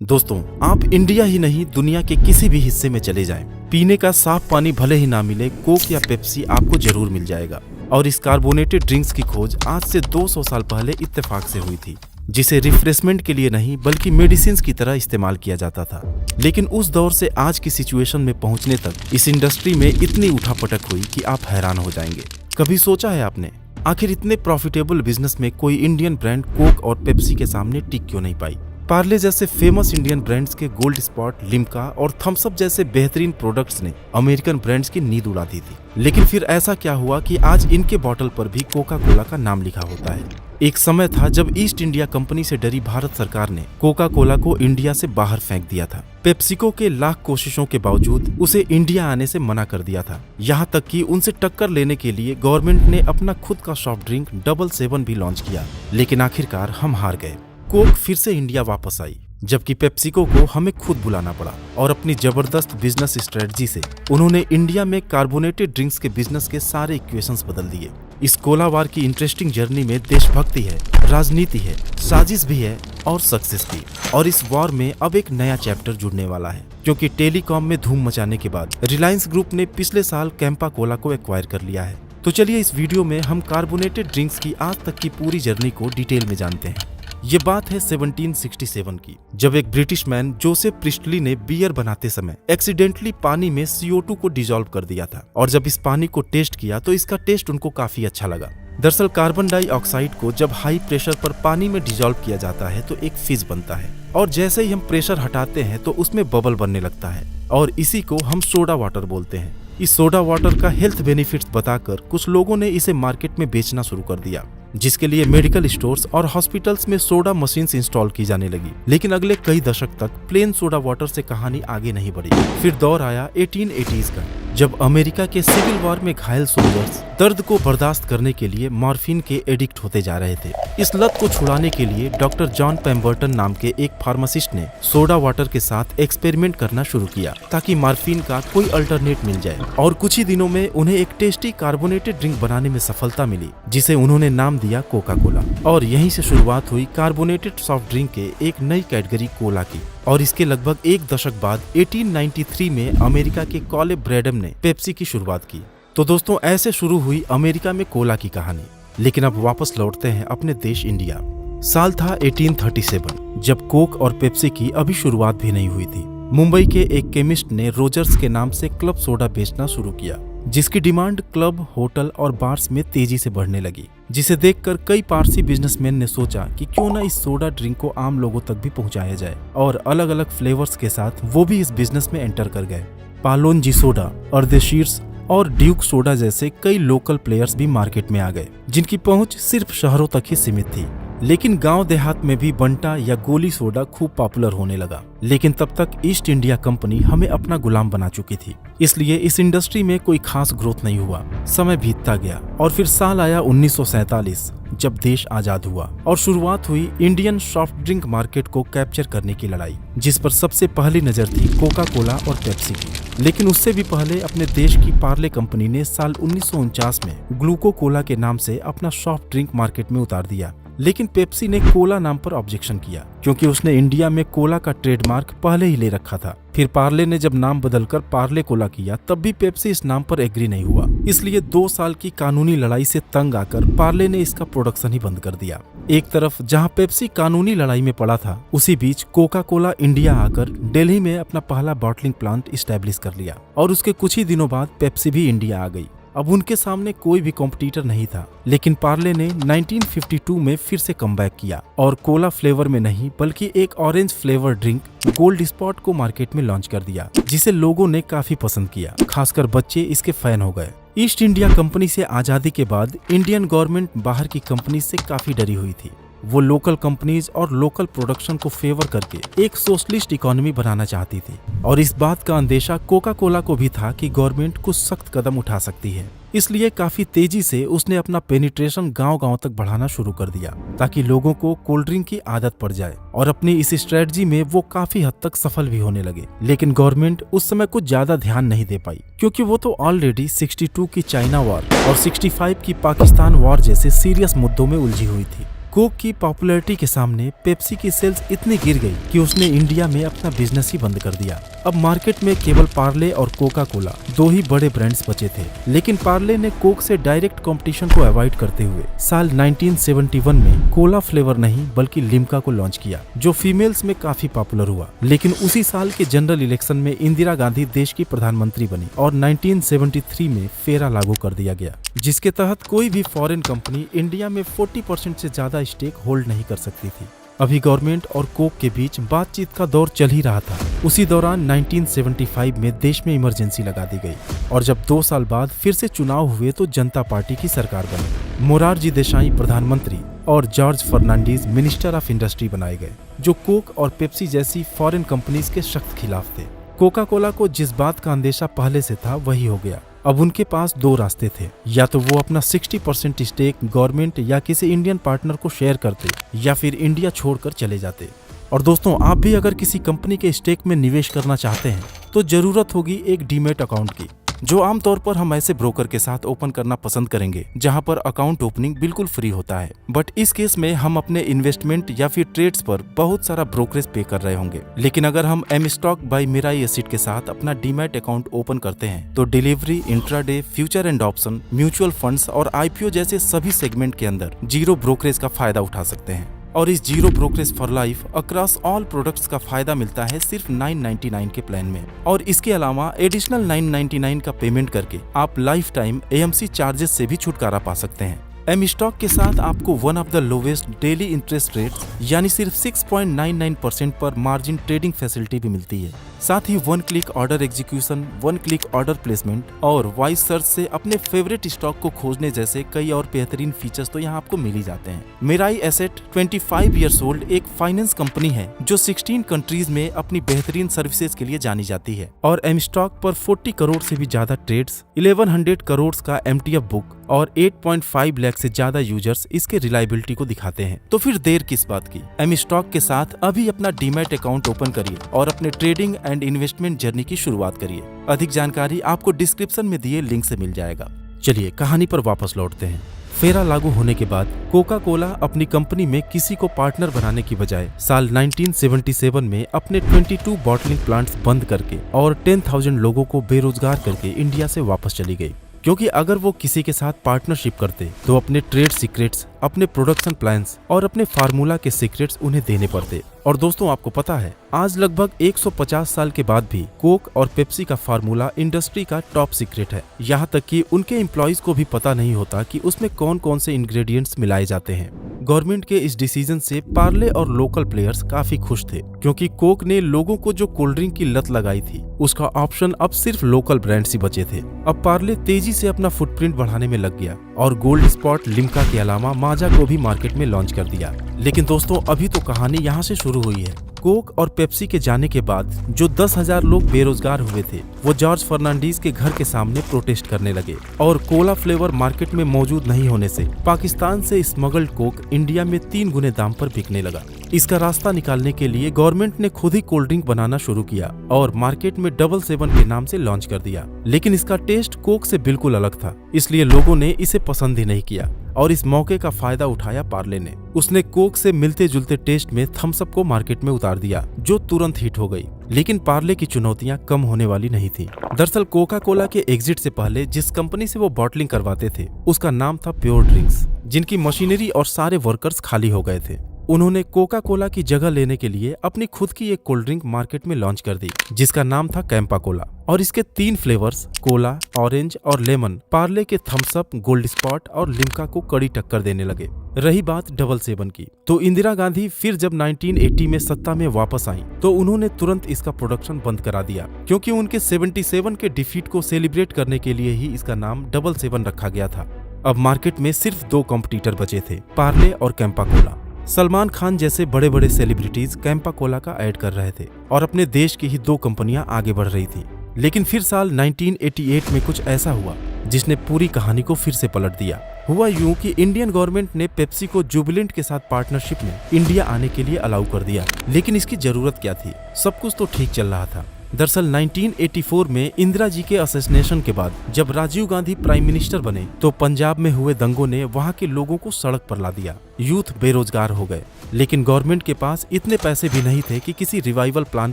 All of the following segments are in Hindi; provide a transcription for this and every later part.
दोस्तों, आप इंडिया ही नहीं दुनिया के किसी भी हिस्से में चले जाएं, पीने का साफ पानी भले ही ना मिले, कोक या पेप्सी आपको जरूर मिल जाएगा। और इस कार्बोनेटेड ड्रिंक्स की खोज आज से 200 साल पहले इत्तेफाक से हुई थी, जिसे रिफ्रेशमेंट के लिए नहीं बल्कि मेडिसिन की तरह इस्तेमाल किया जाता था। लेकिन उस दौर से आज की सिचुएशन में पहुंचने तक इस इंडस्ट्री में इतनी उठापटक हुई कि आप हैरान हो जाएंगे। कभी सोचा है आपने, आखिर इतने प्रॉफिटेबल बिजनेस में कोई इंडियन ब्रांड कोक और पेप्सी के सामने टिक क्यों नहीं पाई? पार्ले जैसे फेमस इंडियन ब्रांड्स के गोल्ड स्पॉट, लिम्का और थम्स अप जैसे बेहतरीन प्रोडक्ट्स ने अमेरिकन ब्रांड्स की नींद उड़ा दी थी। लेकिन फिर ऐसा क्या हुआ कि आज इनके बॉटल पर भी कोका कोला का नाम लिखा होता है? एक समय था जब ईस्ट इंडिया कंपनी से डरी भारत सरकार ने कोका कोला को इंडिया से बाहर फेंक दिया था। पेप्सिको के लाख कोशिशों के बावजूद उसे इंडिया आने से मना कर दिया था। यहाँ तक कि उनसे टक्कर लेने के लिए गवर्नमेंट ने अपना खुद का सॉफ्ट ड्रिंक 777 भी लॉन्च किया। लेकिन आखिरकार हम हार गए। कोक फिर से इंडिया वापस आई, जबकि पेप्सिको को हमें खुद बुलाना पड़ा। और अपनी जबरदस्त बिजनेस स्ट्रेटजी से उन्होंने इंडिया में कार्बोनेटेड ड्रिंक्स के बिजनेस के सारे इक्वेशंस बदल दिए। इस कोला वार की इंटरेस्टिंग जर्नी में देशभक्ति है, राजनीति है, साजिश भी है और सक्सेस भी। और इस वॉर में अब एक नया चैप्टर जुड़ने वाला है, क्योंकि टेलीकॉम में धूम मचाने के बाद रिलायंस ग्रुप ने पिछले साल कैंपा कोला को एक्वायर कर लिया है। तो चलिए इस वीडियो में हम कार्बोनेटेड ड्रिंक्स की आज तक की पूरी जर्नी को डिटेल में जानते हैं। ये बात है 1767 की, जब एक ब्रिटिश मैन जोसेफ प्रिस्टली ने बियर बनाते समय एक्सीडेंटली पानी में CO2 को डिसॉल्व कर दिया था। और जब इस पानी को टेस्ट किया तो इसका टेस्ट उनको काफी अच्छा लगा। दरअसल कार्बन डाइऑक्साइड को जब हाई प्रेशर पर पानी में डिसॉल्व किया जाता है तो एक फिज बनता है, और जैसे ही हम प्रेशर हटाते हैं तो उसमें बबल बनने लगता है, और इसी को हम सोडा वाटर बोलते हैं। इस सोडा वाटर का हेल्थ बेनिफिट्स बताकर कुछ लोगों ने इसे मार्केट में बेचना शुरू कर दिया, जिसके लिए मेडिकल स्टोर्स और हॉस्पिटल्स में सोडा मशीन्स इंस्टॉल की जाने लगी। लेकिन अगले कई दशक तक प्लेन सोडा वाटर से कहानी आगे नहीं बढ़ी। फिर दौर आया 1880s का, जब अमेरिका के सिविल वॉर में घायल सोल्जर्स दर्द को बर्दाश्त करने के लिए मॉर्फिन के एडिक्ट होते जा रहे थे। इस लत को छुड़ाने के लिए डॉक्टर जॉन पेम्बर्टन नाम के एक फार्मासिस्ट ने सोडा वाटर के साथ एक्सपेरिमेंट करना शुरू किया, ताकि मॉर्फिन का कोई अल्टरनेट मिल जाए। और कुछ ही दिनों में उन्हें एक टेस्टी कार्बोनेटेड ड्रिंक बनाने में सफलता मिली, जिसे उन्होंने नाम दिया कोका कोला। और यहीं से शुरुआत हुई कार्बोनेटेड सॉफ्ट ड्रिंक के एक नई कैटेगरी कोला की। और इसके लगभग एक दशक बाद 1893 में अमेरिका के कॉलेब ब्रैडम ने पेप्सी की शुरुआत की। तो दोस्तों, ऐसे शुरू हुई अमेरिका में कोला की कहानी। लेकिन अब वापस लौटते हैं अपने देश इंडिया। साल था 1837, जब कोक और पेप्सी की अभी शुरुआत भी नहीं हुई थी। मुंबई के एक केमिस्ट ने रोजर्स के नाम से क्लब सोडा बेचना शुरू किया, जिसकी डिमांड क्लब, होटल और बार्स में तेजी से बढ़ने लगी। जिसे देखकर कई पारसी बिजनेसमैन ने सोचा कि क्यों ना इस सोडा ड्रिंक को आम लोगों तक भी पहुंचाया जाए, और अलग अलग फ्लेवर्स के साथ वो भी इस बिजनेस में एंटर कर गए। पालोनजी सोडा, अर्देशीर्स और ड्यूक सोडा जैसे कई लोकल प्लेयर्स भी मार्केट में आ गए, जिनकी पहुंच सिर्फ शहरों तक ही सीमित थी। लेकिन गांव देहात में भी बंटा या गोली सोडा खूब पॉपुलर होने लगा। लेकिन तब तक ईस्ट इंडिया कंपनी हमें अपना गुलाम बना चुकी थी, इसलिए इस इंडस्ट्री में कोई खास ग्रोथ नहीं हुआ। समय बीतता गया और फिर साल आया 1947, जब देश आजाद हुआ और शुरुआत हुई इंडियन सॉफ्ट ड्रिंक मार्केट को कैप्चर करने की लड़ाई, जिस पर सबसे पहली नजर थी कोका कोला और पेप्सी की। लेकिन उससे भी पहले अपने देश की पार्ले कंपनी ने साल 1949 में ग्लूको कोला के नाम से अपना सॉफ्ट ड्रिंक मार्केट में उतार दिया। लेकिन पेप्सी ने कोला नाम पर ऑब्जेक्शन किया, क्योंकि उसने इंडिया में कोला का ट्रेडमार्क पहले ही ले रखा था। फिर पार्ले ने जब नाम बदलकर पार्ले कोला किया, तब भी पेप्सी इस नाम पर एग्री नहीं हुआ। इसलिए 2 साल की कानूनी लड़ाई से तंग आकर पार्ले ने इसका प्रोडक्शन ही बंद कर दिया। एक तरफ जहां पेप्सी कानूनी लड़ाई में पड़ा था, उसी बीच कोका कोला इंडिया आकर दिल्ली में अपना पहला बॉटलिंग प्लांट स्टैब्लिश कर लिया। और उसके कुछ ही दिनों बाद पेप्सी भी इंडिया आ गई। अब उनके सामने कोई भी कॉम्पिटिटर नहीं था। लेकिन पार्ले ने 1952 में फिर से कमबैक किया और कोला फ्लेवर में नहीं बल्कि एक orange flavour drink gold spot को मार्केट में लॉन्च कर दिया, जिसे लोगों ने काफी पसंद किया। खासकर बच्चे इसके फैन हो गए। ईस्ट इंडिया कंपनी से आजादी के बाद इंडियन गवर्नमेंट बाहर की कंपनी से काफी डरी हुई थी। वो लोकल कंपनीज और लोकल प्रोडक्शन को फेवर करके एक सोशलिस्ट इकोनॉमी बनाना चाहती थी। और इस बात का अंदेशा कोका कोला को भी था कि गवर्नमेंट कुछ सख्त कदम उठा सकती है। इसलिए काफी तेजी से उसने अपना पेनिट्रेशन गांव-गांव तक बढ़ाना शुरू कर दिया, ताकि लोगों को कोल्ड ड्रिंक की आदत पड़ जाए। और अपनी इस स्ट्रेटजी में वो काफी हद तक सफल भी होने लगे। लेकिन गवर्नमेंट उस समय कुछ ज्यादा ध्यान नहीं दे पाई, क्योंकि वो तो ऑलरेडी 62 की चाइना वॉर और 65 की पाकिस्तान वॉर जैसे सीरियस मुद्दों में उलझी हुई थी। कोक की पॉपुलैरिटी के सामने पेप्सी की सेल्स इतनी गिर गई कि उसने इंडिया में अपना बिजनेस ही बंद कर दिया। अब मार्केट में केवल पार्ले और कोका कोला दो ही बड़े ब्रांड्स बचे थे, लेकिन पार्ले ने कोक से डायरेक्ट कंपटीशन को अवॉइड करते हुए साल 1971 में कोला फ्लेवर नहीं बल्कि लिम्का को लॉन्च किया, जो फीमेल्स में काफी पॉपुलर हुआ। लेकिन उसी साल के जनरल इलेक्शन में इंदिरा गांधी देश की प्रधानमंत्री बनी और 1973 में फेरा लागू कर दिया गया, जिसके तहत कोई भी फॉरेन कंपनी इंडिया में 40% से ज्यादा स्टेक होल्ड नहीं कर सकती थी। अभी गवर्नमेंट और कोक के बीच बातचीत का दौर चल ही रहा था। उसी दौरान 1975 में देश में इमरजेंसी लगा दी गई और जब 2 साल बाद फिर से चुनाव हुए तो जनता पार्टी की सरकार बनी। मोरारजी देसाई प्रधानमंत्री और George Fernandez minister of industry बनाए गए, जो कोक और पेप्सी जैसी फॉरेन कंपनीज के सख्त खिलाफ थे। कोका कोला को जिस बात का अंदेशा पहले से था वही हो गया। अब उनके पास 2 रास्ते थे, या तो वो अपना 60% स्टेक गवर्नमेंट या किसी इंडियन पार्टनर को शेयर करते या फिर इंडिया छोड़कर चले जाते। और दोस्तों, आप भी अगर किसी कंपनी के स्टेक में निवेश करना चाहते हैं तो जरूरत होगी एक डीमैट अकाउंट की, जो आमतौर पर हम ऐसे ब्रोकर के साथ ओपन करना पसंद करेंगे जहां पर अकाउंट ओपनिंग बिल्कुल फ्री होता है। बट इस केस में हम अपने इन्वेस्टमेंट या फिर ट्रेड्स पर बहुत सारा ब्रोकरेज पे कर रहे होंगे। लेकिन अगर हम m stock by Mirae asset के साथ अपना डीमैट अकाउंट ओपन करते हैं तो delivery, intraday, future and option, mutual funds और आईपीओ जैसे सभी सेगमेंट के अंदर जीरो ब्रोकरेज का फायदा उठा सकते हैं। और इस zero brokerage for life across all products का फायदा मिलता है सिर्फ 999 के प्लान में। और इसके अलावा एडिशनल 999 का पेमेंट करके आप लाइफ टाइम एएमसी चार्जेस से भी छुटकारा पा सकते हैं। एम स्टॉक के साथ आपको one of the lowest daily interest rates यानी सिर्फ 6.99% पर मार्जिन ट्रेडिंग फैसिलिटी भी मिलती है। साथ ही 1 click order execution, 1 click order placement और वॉइस सर्च से अपने फेवरेट स्टॉक को खोजने जैसे कई और बेहतरीन फीचर्स तो यहाँ आपको मिल ही जाते हैं। मिराई एसेट 25 ईयर्स ओल्ड एक फाइनेंस कंपनी है जो 16 कंट्रीज में अपनी बेहतरीन सर्विसेज के लिए जानी जाती है और एम स्टॉक पर 40 करोड़ से भी ज्यादा ट्रेड्स, 1100 करोड़ का एमटीएफ बुक और 8.5 लाख से ज्यादा यूजर्स इसके रिलायबिलिटी को दिखाते हैं। तो फिर देर किस बात की, एम स्टॉक के साथ अभी अपना डीमैट अकाउंट ओपन करिए और अपने ट्रेडिंग एंड इन्वेस्टमेंट जर्नी की शुरुआत करिए। अधिक जानकारी आपको डिस्क्रिप्शन में दिए लिंक से मिल जाएगा। चलिए कहानी पर वापस लौटते हैं। फेरा लागू होने के बाद कोका कोला अपनी कंपनी में किसी को पार्टनर बनाने की बजाय साल 1977 में अपने 22 बॉटलिंग प्लांट्स बंद करके और 10,000 लोगों को बेरोजगार करके इंडिया से वापस चली गई। क्योंकि अगर वो किसी के साथ पार्टनरशिप करते तो अपने ट्रेड सीक्रेट्स, अपने प्रोडक्शन प्लान्स और अपने फार्मूला के सीक्रेट्स उन्हें देने पड़ते। और दोस्तों, आपको पता है आज लगभग 150 साल के बाद भी कोक और पेप्सी का फार्मूला इंडस्ट्री का टॉप सीक्रेट है। यहाँ तक कि उनके एम्प्लॉइज को भी पता नहीं होता कि उसमें कौन कौन से इंग्रेडिएंट्स मिलाए जाते हैं। गवर्नमेंट के इस डिसीजन से पार्ले और लोकल प्लेयर्स काफी खुश थे, क्योंकि कोक ने लोगों को जो कोल्ड ड्रिंक की लत लगाई थी उसका ऑप्शन अब सिर्फ लोकल ब्रांड्स ही बचे थे। अब पार्ले तेजी से अपना फुटप्रिंट बढ़ाने में लग गया और गोल्ड स्पॉट, लिम्का के अलावा माजा को भी मार्केट में लॉन्च कर दिया। लेकिन दोस्तों, अभी तो कहानी यहाँ से शुरू हुई है। कोक और पेप्सी के जाने के बाद जो 10,000 लोग बेरोजगार हुए थे वो जॉर्ज फर्नांडीज के घर के सामने प्रोटेस्ट करने लगे और कोला फ्लेवर मार्केट में मौजूद नहीं होने से पाकिस्तान से स्मगल्ड कोक इंडिया में 3 गुने दाम पर बिकने लगा। इसका रास्ता निकालने के लिए गवर्नमेंट ने खुद ही कोल्ड ड्रिंक बनाना शुरू किया और मार्केट में 777 के नाम से लॉन्च कर दिया। लेकिन इसका टेस्ट कोक से बिल्कुल अलग था, इसलिए लोगों ने इसे पसंद ही नहीं किया और इस मौके का फायदा उठाया पार्ले ने। उसने कोक से मिलते जुलते टेस्ट में थम्स अप को मार्केट में उतार दिया, जो तुरंत हिट हो गई। लेकिन पार्ले की चुनौतियां कम होने वाली नहीं थी। दरअसल कोका कोला के एग्जिट से पहले जिस कंपनी से वो बॉटलिंग करवाते थे उसका नाम था प्योर ड्रिंक्स, जिनकी मशीनरी और सारे वर्कर्स खाली हो गए थे। उन्होंने कोका कोला की जगह लेने के लिए अपनी खुद की एक कोल्ड ड्रिंक मार्केट में लॉन्च कर दी, जिसका नाम था कैंपा कोला। और इसके 3 फ्लेवर्स कोला, ऑरेंज और लेमन पार्ले के थम्स अप, गोल्ड स्पॉट और लिम्का को कड़ी टक्कर देने लगे। रही बात 777 की, तो इंदिरा गांधी फिर जब 1980 में सत्ता में वापस आई तो उन्होंने तुरंत इसका प्रोडक्शन बंद करा दिया, क्योंकि उनके 77 के डिफीट को सेलिब्रेट करने के लिए ही इसका नाम 777 रखा गया था। अब मार्केट में सिर्फ 2 कॉम्पिटिटर बचे थे, पार्ले और कैंपा कोला। सलमान खान जैसे बड़े बड़े सेलिब्रिटीज कैंपा कोला का ऐड कर रहे थे और अपने देश की ही 2 कंपनियां आगे बढ़ रही थी। लेकिन फिर साल 1988 में कुछ ऐसा हुआ जिसने पूरी कहानी को फिर से पलट दिया। हुआ यूं कि इंडियन गवर्नमेंट ने पेप्सी को जुबिलेंट के साथ पार्टनरशिप में इंडिया आने के लिए अलाउ कर दिया। लेकिन इसकी जरूरत क्या थी? सब कुछ तो ठीक चल रहा था। दरअसल 1984 में इंदिरा जी के असैसिनेशन के बाद जब राजीव गांधी प्राइम मिनिस्टर बने तो पंजाब में हुए दंगों ने वहां के लोगों को सड़क पर ला दिया यूथ बेरोजगार हो गए। लेकिन गवर्नमेंट के पास इतने पैसे भी नहीं थे कि किसी रिवाइवल प्लान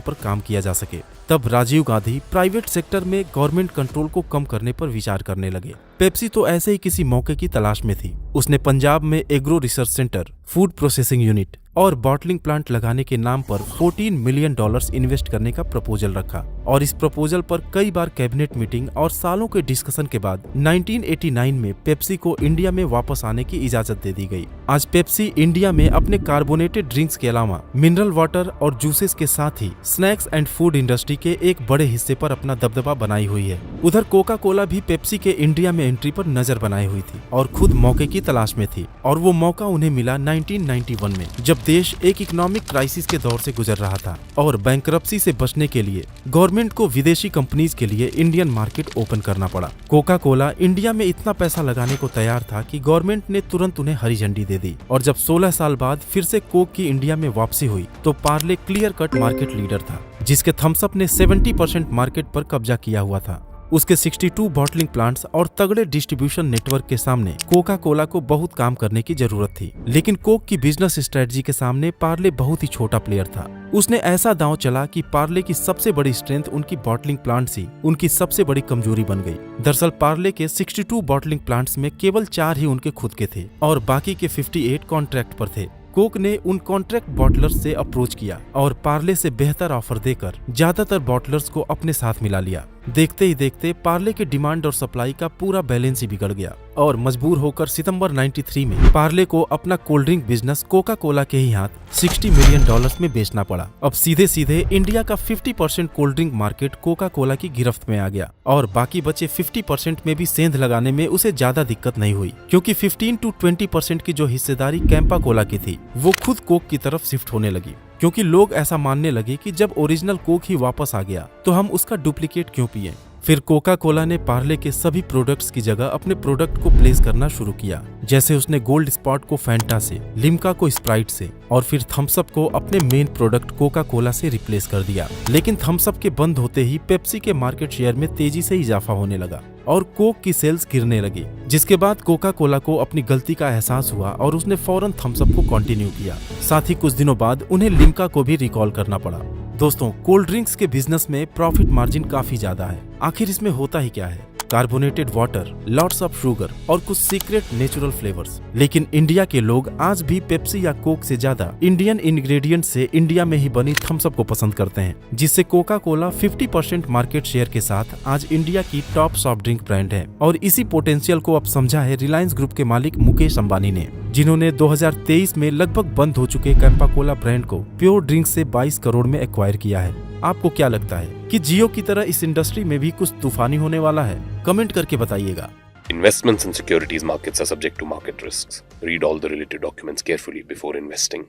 पर काम किया जा सके। तब राजीव गांधी प्राइवेट सेक्टर में गवर्नमेंट कंट्रोल को कम करने पर विचार करने लगे। पेप्सी तो ऐसे ही किसी मौके की तलाश में थी। उसने पंजाब में agro research centre, food processing unit और बॉटलिंग प्लांट लगाने के नाम पर $14 मिलियन इन्वेस्ट करने का प्रपोजल रखा और इस प्रपोजल पर कई बार कैबिनेट मीटिंग और सालों के डिस्कशन के बाद 1989 में पेप्सी को इंडिया में वापस आने की इजाजत दे दी गई। आज पेप्सी इंडिया में अपने कार्बोनेटेड ड्रिंक्स के अलावा मिनरल वाटर और जूसेस के साथ ही स्नैक्स एंड फूड इंडस्ट्री के एक बड़े हिस्से पर अपना दबदबा बनाई हुई है। उधर कोका कोला भी पेप्सी के इंडिया में एंट्री पर नजर बनाई हुई थी और खुद मौके की तलाश में थी और वो मौका उन्हें मिला 1991 में, जब देश एक इकोनॉमिक क्राइसिस के दौर से गुजर रहा था और बैंकरप्सी से बचने के लिए गवर्नमेंट को विदेशी कंपनीज के लिए इंडियन मार्केट ओपन करना पड़ा। कोका कोला इंडिया में इतना पैसा लगाने को तैयार था कि गवर्नमेंट ने तुरंत उन्हें हरी झंडी दे दी और जब 16 साल बाद फिर से कोक की इंडिया में वापसी हुई तो Parle clear cut market leader था, जिसके थम्स अप ने 70% मार्केट पर कब्जा किया हुआ था। उसके 62 बॉटलिंग प्लांट्स और तगड़े डिस्ट्रीब्यूशन नेटवर्क के सामने कोका कोला को बहुत काम करने की जरूरत थी। लेकिन कोक की बिजनेस स्ट्रेटजी के सामने पार्ले बहुत ही छोटा प्लेयर था। उसने ऐसा दांव चला कि पार्ले की सबसे बड़ी स्ट्रेंथ उनकी बॉटलिंग प्लांट्स ही उनकी सबसे बड़ी कमजोरी बन गई। दरअसल पार्ले के 62 बॉटलिंग प्लांट्स में केवल 4 ही उनके खुद के थे और बाकी के 58 कॉन्ट्रैक्ट पर थे। कोक ने उन कॉन्ट्रैक्ट बॉटलर्स से अप्रोच किया और पार्ले से बेहतर ऑफर देकर ज्यादातर बॉटलर्स को अपने साथ मिला लिया। देखते ही देखते पार्ले के डिमांड और सप्लाई का पूरा बैलेंस ही बिगड़ गया और मजबूर होकर सितंबर 93 में पार्ले को अपना cold drink business Coca Cola के ही हाथ $60 मिलियन में बेचना पड़ा। अब सीधे सीधे इंडिया का 50% cold drink market Coca Cola की गिरफ्त में आ गया और बाकी बचे 50% में भी सेंध लगाने में उसे ज्यादा दिक्कत नहीं हुई, क्योंकि 15 to 20% की जो हिस्सेदारी कैंपा कोला की थी वो खुद कोक की तरफ शिफ्ट होने लगी, क्योंकि लोग ऐसा मानने लगे कि जब ओरिजिनल कोक ही वापस आ गया तो हम उसका डुप्लीकेट क्यों पिए। फिर कोका कोला ने पार्ले के सभी प्रोडक्ट्स की जगह अपने प्रोडक्ट को प्लेस करना शुरू किया, जैसे उसने गोल्ड स्पॉट को फैंटा से, लिम्का को स्प्राइट से और फिर थम्स अप को अपने मेन प्रोडक्ट कोका कोला से रिप्लेस कर दिया। लेकिन थम्स अप के बंद होते ही पेप्सी के मार्केट शेयर में तेजी से इजाफा होने लगा और कोक की सेल्स गिरने लगी, जिसके बाद कोका कोला को अपनी गलती का एहसास हुआ और उसने फौरन थम्स अप को कंटिन्यू किया। साथ ही कुछ दिनों बाद उन्हें लिम्का को भी रिकॉल करना पड़ा। दोस्तों, कोल्ड ड्रिंक्स के बिजनेस में प्रॉफिट मार्जिन काफी ज्यादा है। आखिर इसमें होता ही क्या है? Carbonated water, lots of sugar और कुछ सीक्रेट नेचुरल फ्लेवर्स। लेकिन इंडिया के लोग आज भी पेप्सी या कोक से ज्यादा इंडियन इंग्रेडिएंट से इंडिया में ही बनी थम्स अप को पसंद करते हैं, जिससे कोका कोला 50% मार्केट शेयर के साथ आज इंडिया की टॉप सॉफ्ट ड्रिंक ब्रांड है। और इसी पोटेंशियल को अब समझा है रिलायंस ग्रुप के मालिक मुकेश अंबानी ने, जिन्होंने 2023 में लगभग बंद हो चुके कैंपा कोला ब्रांड को प्योर ड्रिंक से 22 करोड़ में एक्वायर किया है। आपको क्या लगता है कि जियो की तरह इस इंडस्ट्री में भी कुछ तूफानी होने वाला है? कमेंट करके बताइएगा। Investments in securities markets are subject to market risks. Read all the related documents carefully before investing.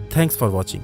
Thanks for watching.